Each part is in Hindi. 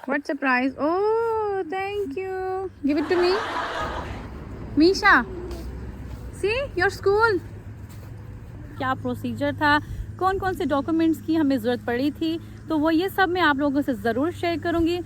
What surprise? Oh, thank you. Give it to me. Misha, see your school. क्या प्रोसीजर था, कौन कौन से डॉक्यूमेंट्स की हमें ज़रूरत पड़ी थी, तो वो ये सब मैं आप लोगों से ज़रूर शेयर करूँगी।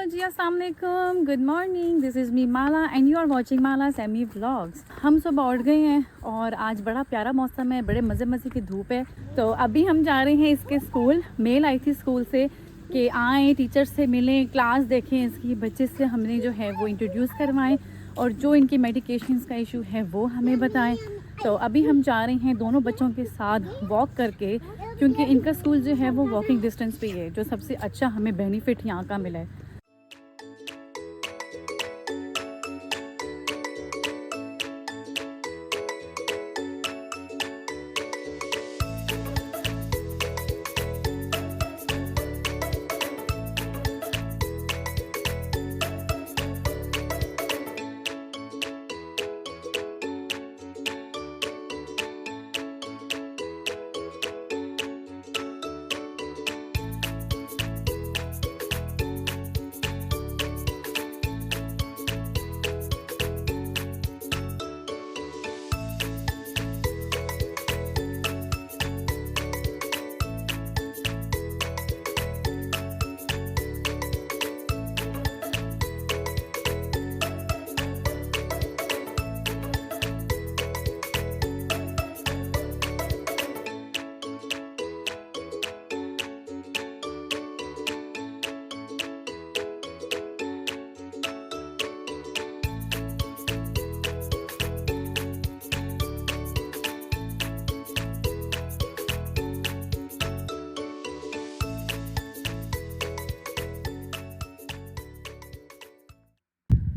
जी अस्सलाम वालेकुम, good morning, this is me Mala and you are watching Mala semi vlogs. हम सुबह उठ गए हैं और आज बड़ा प्यारा मौसम है, बड़े मज़े मज़े की धूप है। तो अभी हम जा रहे हैं इसके स्कूल। मेल आई थी स्कूल से कि आएँ, टीचर से मिलें, क्लास देखें, इसकी बच्चे से हमने जो है वो इंट्रोड्यूस करवाएं और जो इनकी मेडिकेशंस का इशू है वो हमें बताएं। तो अभी हम जा रहे हैं दोनों बच्चों के साथ वॉक करके, क्योंकि इनका स्कूल जो है वो वॉकिंग डिस्टेंस पे है, जो सबसे अच्छा हमें बेनिफिट यहाँ का मिला है।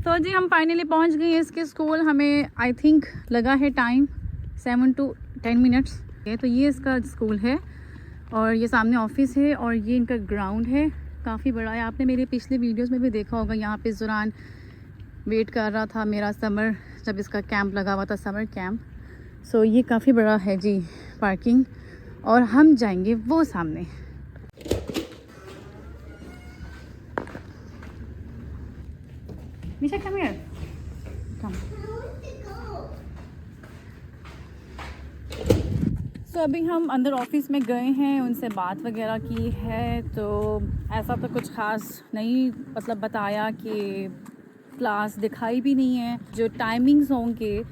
तो जी हम फाइनली पहुंच गए हैं इसके स्कूल। हमें आई थिंक लगा है टाइम 7 to 10 मिनट्स। तो ये इसका स्कूल है और ये सामने ऑफिस है और ये इनका ग्राउंड है, काफ़ी बड़ा है। आपने मेरे पिछले वीडियोस में भी देखा होगा, यहाँ पे इस दौरान वेट कर रहा था मेरा समर, जब इसका कैंप लगा हुआ था, समर कैंप। सो ये काफ़ी बड़ा है जी पार्किंग, और हम जाएंगे वो सामने। Misha, come here. Come. तो अभी हम अंदर ऑफिस में गए हैं, उनसे बात वगैरह की है। तो ऐसा तो कुछ ख़ास नहीं मतलब बताया कि क्लास दिखाई भी नहीं है। जो टाइमिंग्स होंगे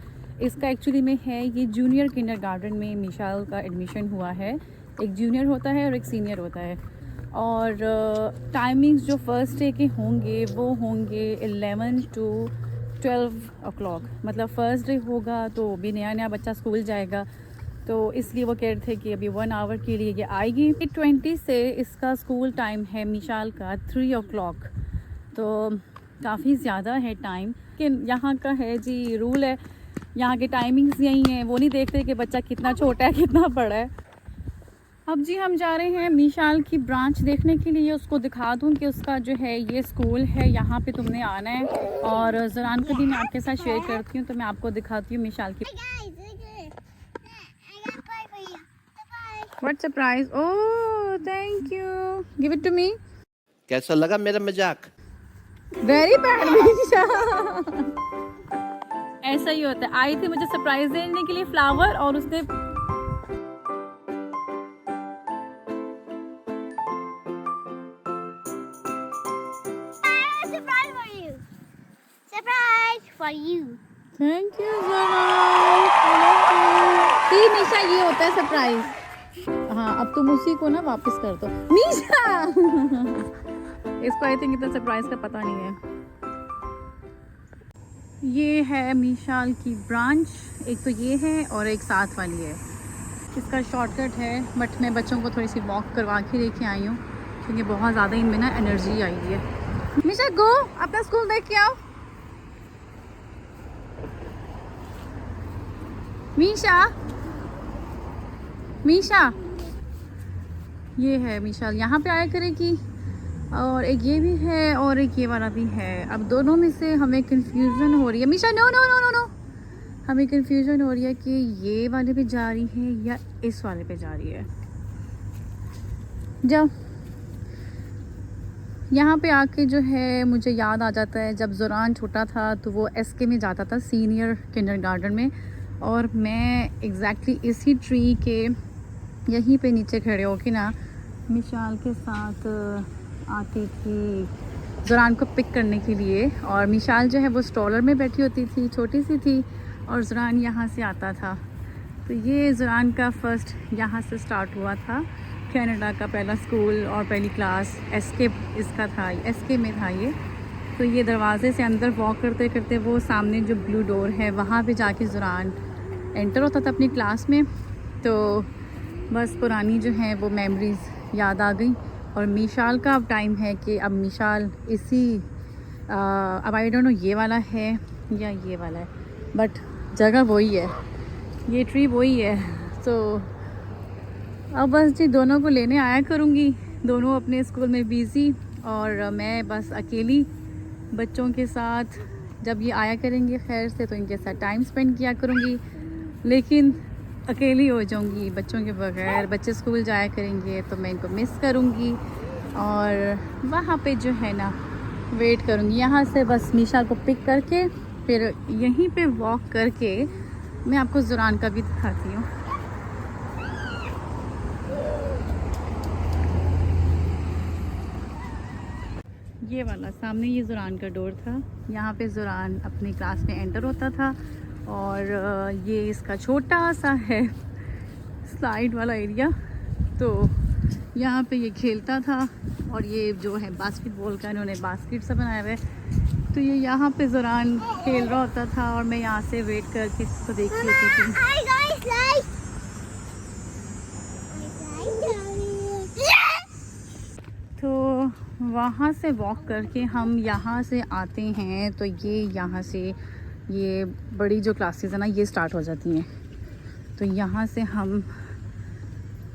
इसका एक्चुअली में है, ये जूनियर किंडरगार्टन में मिशाल का एडमिशन हुआ है। एक जूनियर होता है और एक सीनियर होता है। और टाइमिंग्स जो फर्स्ट डे के होंगे वो होंगे 11 to 12 o'clock। मतलब फ़र्स्ट डे होगा तो भी नया नया बच्चा स्कूल जाएगा, तो इसलिए वो कह रहे थे कि अभी 1 आवर के लिए ये आएगी। 20 से इसका स्कूल टाइम है मिशाल का 3 o'clock। तो काफ़ी ज़्यादा है टाइम। कि यहाँ का है जी रूल है, यहाँ के टाइमिंग्स यही हैं, वो नहीं देखते कि बच्चा कितना छोटा है कितना बड़ा है। अब जी हम जा रहे हैं मिशाल की ब्रांच देखने के लिए, उसको दिखा दूं कि उसका जो है ये स्कूल है, यहाँ पे तुमने आना है। और ज़रान को भी मैं आपके साथ शेयर करती हूँ, तो मैं आपको दिखाती हूँ मिशाल की। What surprise? Oh thank you, give it to me. कैसा लगा मेरा मजाक? Very bad Misha. ऐसा ही होता है। आई थी मुझे सरप्राइज देने के लिए फ्लावर, और उसने for you. थैंक यू निशा, ये होता है सरप्राइज। हाँ अब तुम उसी को ना वापस कर दो निशा। इसको आई थिंक इतना सरप्राइज का पता नहीं है। ये है मिशाल की ब्रांच, एक तो ये है और एक साथ वाली है। इसका शॉर्टकट है, बट मैं बच्चों को थोड़ी सी वॉक करवा के लेके आई हूँ, क्योंकि बहुत ज़्यादा इनमें ना एनर्जी आई है। मिशा गो, अपना स्कूल देख के आओ। मीशा, मीशा ये है मिशाल यहाँ पे आया करेगी, और एक ये भी है और एक ये वाला भी है। अब दोनों में से हमें कंफ्यूजन हो रही है। Misha no no no no no, हमें कंफ्यूजन हो रही है कि ये वाले पे जा रही है या इस वाले पे जा रही है। जब यहाँ पे आके जो है मुझे याद आ जाता है जब ज़ुरान छोटा था तो वो एसके में जाता था, सीनियर किंडरगार्टन में, और मैं एग्जैक्टली इसी ट्री के यहीं पे नीचे खड़े होके ना मिशाल के साथ आती थी ज़ुरान को पिक करने के लिए। और मिशाल जो है वो स्टॉलर में बैठी होती थी, छोटी सी थी, और ज़ुरान यहाँ से आता था। तो ये ज़ुरान का फ़र्स्ट यहाँ से स्टार्ट हुआ था, कनाडा का पहला स्कूल और पहली क्लास एसके इसका था, एसके में था ये। तो ये दरवाज़े से अंदर वॉक करते करते वो सामने जो ब्लू डोर है वहाँ पे जाके ज़ुरान एंटर होता था अपनी क्लास में। तो बस पुरानी जो है वो मेमोरीज़ याद आ गई। और मिशाल का अब टाइम है कि अब मिशाल इसी अब आई डोंट नो ये वाला है या ये वाला है, बट जगह वही है, ये ट्री वही है। तो अब बस जी दोनों को लेने आया करूँगी, दोनों अपने स्कूल में बिज़ी, और मैं बस अकेली बच्चों के साथ जब ये आया करेंगे खैर से तो इनके साथ टाइम स्पेंड किया करूँगी। लेकिन अकेली हो जाऊँगी बच्चों के बगैर, बच्चे स्कूल जाया करेंगे तो मैं इनको मिस करूँगी, और वहाँ पे जो है ना वेट करूँगी। यहाँ से बस निशा को पिक करके फिर यहीं पे वॉक करके मैं आपको ज़ुरान का भी दिखाती हूँ। ये वाला सामने ये ज़ुरान का डोर था, यहाँ पे ज़ुरान अपनी क्लास में एंटर होता था, और ये इसका छोटा सा है स्लाइड वाला एरिया। तो यहाँ पे ये खेलता था, और ये जो है बास्केटबॉल का इन्होंने बास्केट सा बनाया हुआ है, तो ये यहाँ पे ज़ुरान खेल रहा होता था और मैं यहाँ से वेट करके इसको देखती होती थी। तो वहाँ से वॉक करके हम यहाँ से आते हैं, तो ये यहाँ से ये बड़ी जो क्लासेस है ना ये स्टार्ट हो जाती हैं। तो यहाँ से हम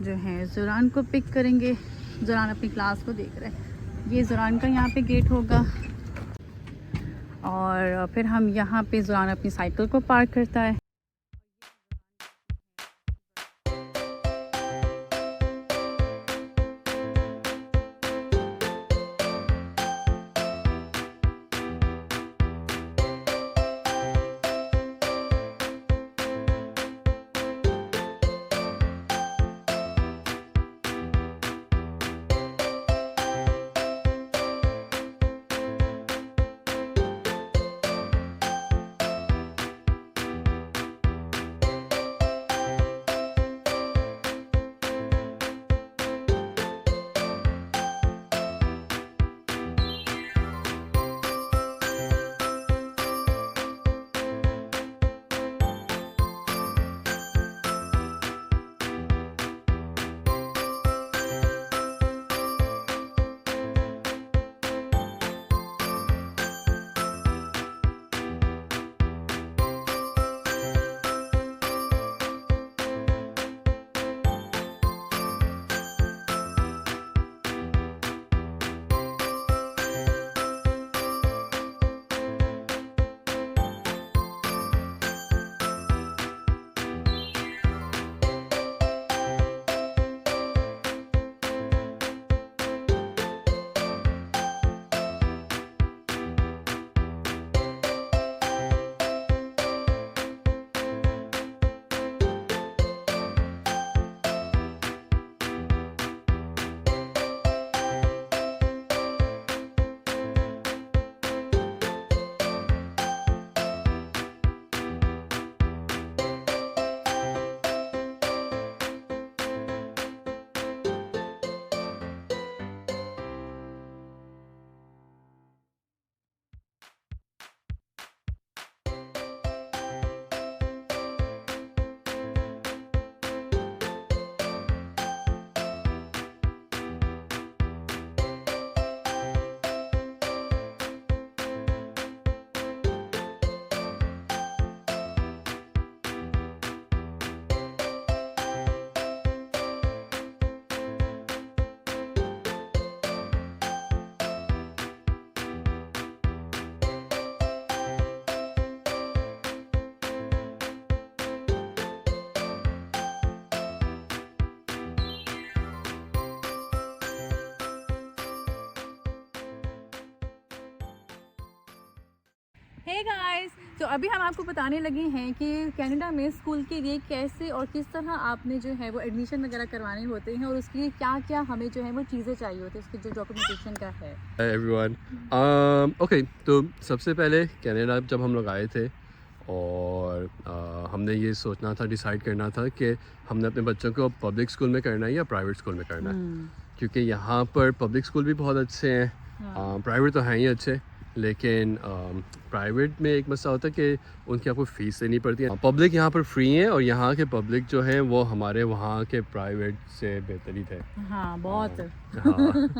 जो है ज़ुरान को पिक करेंगे। ज़ुरान अपनी क्लास को देख रहे हैं, ये ज़ुरान का यहाँ पे गेट होगा, और फिर हम यहाँ पे ज़ुरान अपनी साइकिल को पार्क करता है। हे गाइस, तो अभी हम आपको बताने लगे हैं कि कनाडा में स्कूल के लिए कैसे और किस तरह आपने जो है वो एडमिशन वगैरह करवाने होते हैं और उसके लिए क्या क्या हमें जो है वो चीज़ें चाहिए होती है, उसके जो डॉक्यूमेंटेशन का है। Hi everyone. ओके, तो सबसे पहले कनाडा जब हम लोग आए थे और हमने ये सोचना था, डिसाइड करना था कि हमने अपने बच्चों को पब्लिक स्कूल में करना है या प्राइवेट स्कूल में करना है, क्योंकि यहाँ पर पब्लिक स्कूल भी बहुत अच्छे हैं, प्राइवेट तो हैं ही अच्छे, लेकिन प्राइवेट में एक मसला होता है कि उनकी आपको फ़ीस देनी पड़ती है। पब्लिक यहाँ पर फ्री है और यहाँ के पब्लिक जो हैं वो हमारे वहाँ के प्राइवेट से बेहतरीन है। हाँ, बहुत। हाँ,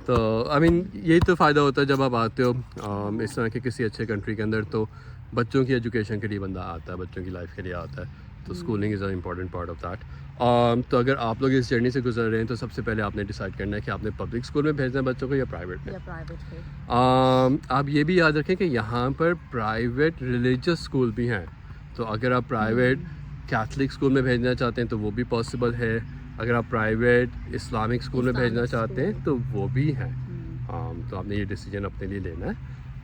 तो आई मीन यही तो फ़ायदा होता है जब आप आते हो इस तरह के किसी अच्छे कंट्री के अंदर, तो बच्चों की एजुकेशन के लिए बंदा आता है, बच्चों की लाइफ के लिए आता है, तो schooling is a important part of that. तो अगर आप लोग इस जर्नी से गुजर रहे हैं तो सबसे पहले आपने डिसाइड करना है कि आपने पब्लिक स्कूल में भेजना है बच्चों को या प्राइवेट में। आप ये भी याद रखें कि यहाँ पर प्राइवेट रिलीजियस स्कूल भी हैं, तो अगर आप प्राइवेट कैथलिक स्कूल में भेजना चाहते हैं तो वो भी पॉसिबल है, अगर आप प्राइवेट इस्लामिक स्कूल में भेजना चाहते हैं तो वो भी हैं। तो आपने ये डिसीजन अपने लिए लेना है।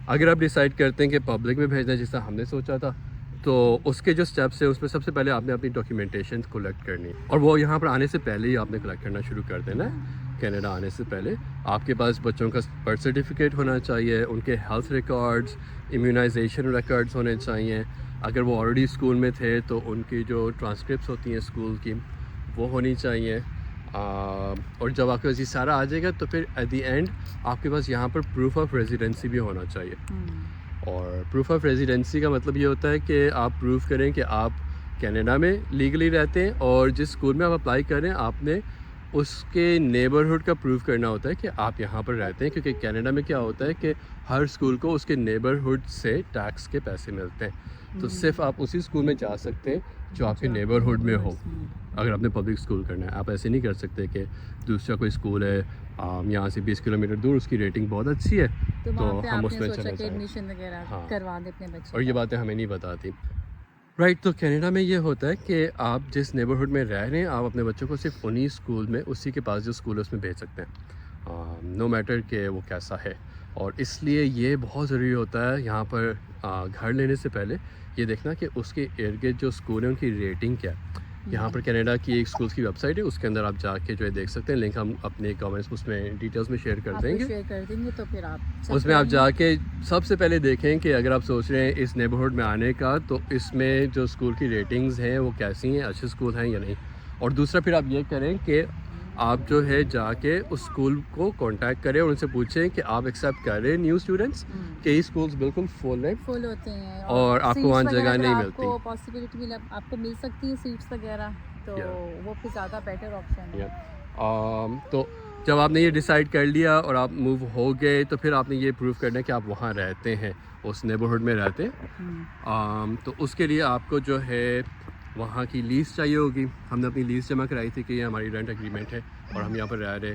अगर आप डिसाइड करते हैं कि पब्लिक में भेजना है जिस तरह हमने सोचा था, तो उसके जो स्टेप्स हैं उसमें सबसे पहले आपने अपनी डॉक्यूमेंटेशन कलेक्ट करनी है, और वो यहाँ पर आने से पहले ही आपने कलेक्ट करना शुरू कर देना है। कनाडा आने से पहले आपके पास बच्चों का बर्थ सर्टिफिकेट होना चाहिए, उनके हेल्थ रिकॉर्ड्स, इम्यूनाइजेशन रिकॉर्ड्स होने चाहिए, अगर वो ऑलरेडी स्कूल में थे तो उनकी जो ट्रांसक्रिप्ट्स होती हैं स्कूल की वो होनी चाहिए। और जब आपके पास ये सारा आ जाएगा तो फिर एट द एंड आपके पास यहाँ पर प्रूफ ऑफ रेजिडेंसी भी होना चाहिए। और प्रूफ ऑफ रेजिडेंसी का मतलब ये होता है कि आप प्रूफ करें कि आप कनाडा में लीगली रहते हैं और जिस स्कूल में आप अप्लाई कर रहे हैं आपने उसके नेबरहुड का प्रूफ करना होता है कि आप यहाँ पर रहते हैं, क्योंकि कनाडा में क्या होता है कि हर स्कूल को उसके नेबरहुड से टैक्स के पैसे मिलते हैं, तो सिर्फ आप उसी स्कूल में जा सकते हैं जो आपके नेबरहुड में हो। अगर आपने पब्लिक स्कूल करना है आप ऐसे नहीं कर सकते कि दूसरा कोई स्कूल है यहाँ से 20 किलोमीटर दूर, उसकी रेटिंग बहुत अच्छी है तो हम उसमें चले जाएं। हाँ, करवा दे अपने बच्चे और ये बातें हमें नहीं बताती। राइट, तो कनाडा में ये होता है कि आप जिस नेबरहुड में रह रहे हैं आप अपने बच्चों को सिर्फ उन्हीं स्कूल में, उसी के पास जो स्कूल है उसमें भेज सकते हैं, नो मैटर कि वो कैसा है। और इसलिए ये बहुत ज़रूरी होता है यहाँ पर घर लेने से पहले ये देखना कि उसके इर्द गिर्द जो स्कूल है उनकी रेटिंग क्या है। यहाँ पर कनाडा की एक स्कूल की वेबसाइट है, उसके अंदर आप जाके जो है देख सकते हैं, लिंक हम अपने कमेंट्स उसमें डिटेल्स में शेयर कर देंगे। तो फिर आप उसमें आप जाके सबसे पहले देखें कि अगर आप सोच रहे हैं इस नेबरहुड में आने का तो इसमें जो स्कूल की रेटिंग्स हैं वो कैसी हैं, अच्छे स्कूल हैं या नहीं। और दूसरा फिर आप ये करें कि आप जो है जाके उस स्कूल को कांटेक्ट करें और उनसे पूछें कि आप एक्सेप्ट कर रहे हैं न्यू स्टूडेंट्स, कि ये स्कूल्स बिल्कुल फुल होते हैं और आपको वहाँ जगह नहीं मिलती, आपको पॉसिबिलिटी आपको मिल सकती है सीट्स वगैरह, तो वो फिर ज़्यादा बेटर ऑप्शन है। तो जब आपने ये डिसाइड कर लिया और आप मूव हो गए तो फिर आपने ये प्रूव करना है कि आप वहाँ रहते हैं, उस नेबरहुड में रहते हैं। तो उसके लिए आपको जो है वहाँ की लीज़ चाहिए होगी। हमने अपनी लीज़ जमा कराई थी कि ये हमारी रेंट एग्रीमेंट है और हम यहाँ पर रह रहे।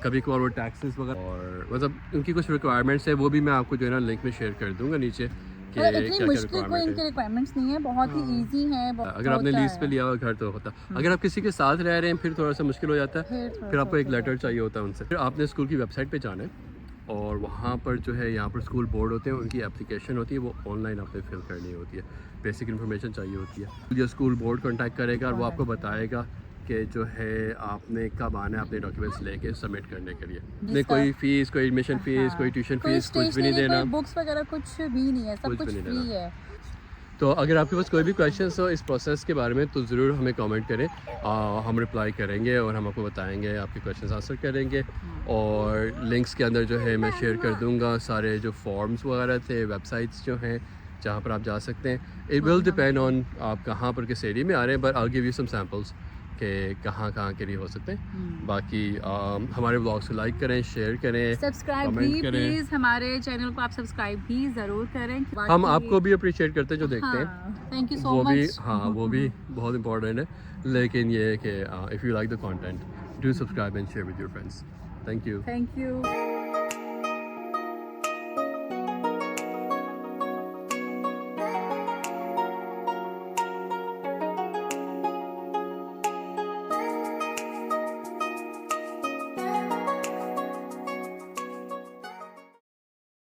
कभी कभार वो टैक्सेस वगैरह और मतलब उनकी कुछ रिक्वायरमेंट्स है, वो भी मैं आपको जो है ना लिंक में शेयर कर दूँगा नीचे कि इतनी मुश्किल कोई इनके रिक्वायरमेंट्स नहीं है, बहुत ही इजी है। अगर आपने लीज पे लिया हुआ घर तो होता, अगर आप किसी के साथ रह रहे हैं फिर थोड़ा सा मुश्किल हो जाता है, फिर आपको एक लेटर चाहिए होता है उनसे। फिर आपने स्कूल की वेबसाइट पे जाना है और वहाँ पर जो है यहाँ पर स्कूल बोर्ड होते हैं, उनकी एप्लीकेशन होती है, वो ऑनलाइन आपने फिल करनी होती है, बेसिक इन्फॉर्मेशन चाहिए होती है। जो स्कूल बोर्ड कॉन्टैक्ट करेगा और वो आपको बताएगा कि जो है आपने कब आना है अपने डॉक्यूमेंट्स लेके सबमिट करने के लिए। नहीं कोई फीस, कोई एडमिशन फीस, कोई ट्यूशन फीस कुछ भी नहीं देना, बुक्स वगैरह कुछ भी नहीं है, सब कुछ फ्री है। तो अगर आपके पास कोई भी क्वेश्चंस हो इस प्रोसेस के बारे में तो ज़रूर हमें कमेंट करें, हम रिप्लाई करेंगे और हम आपको बताएंगे, आपके क्वेश्चंस आंसर करेंगे। और लिंक्स के अंदर जो है मैं शेयर कर दूंगा सारे जो फॉर्म्स वगैरह थे, वेबसाइट्स जो हैं जहाँ पर आप जा सकते हैं। इट विल डिपेंड ऑन आप कहाँ पर किस एरिया में आ रहे हैं, but I give you some samples कि कहाँ के लिए हो सकते हैं। बाकी हमारे ब्लॉग्स को लाइक करें, शेयर करें, सब्सक्राइब भी प्लीज़, हमारे चैनल को आप सब्सक्राइब भी ज़रूर करें। हम आपको भी अप्रिशिएट करते हैं जो देखते हैं, थैंक यू सो मच। वो भी बहुत इंपॉर्टेंट है, लेकिन ये है कि if you like the content do subscribe and share with your friends. Thank you.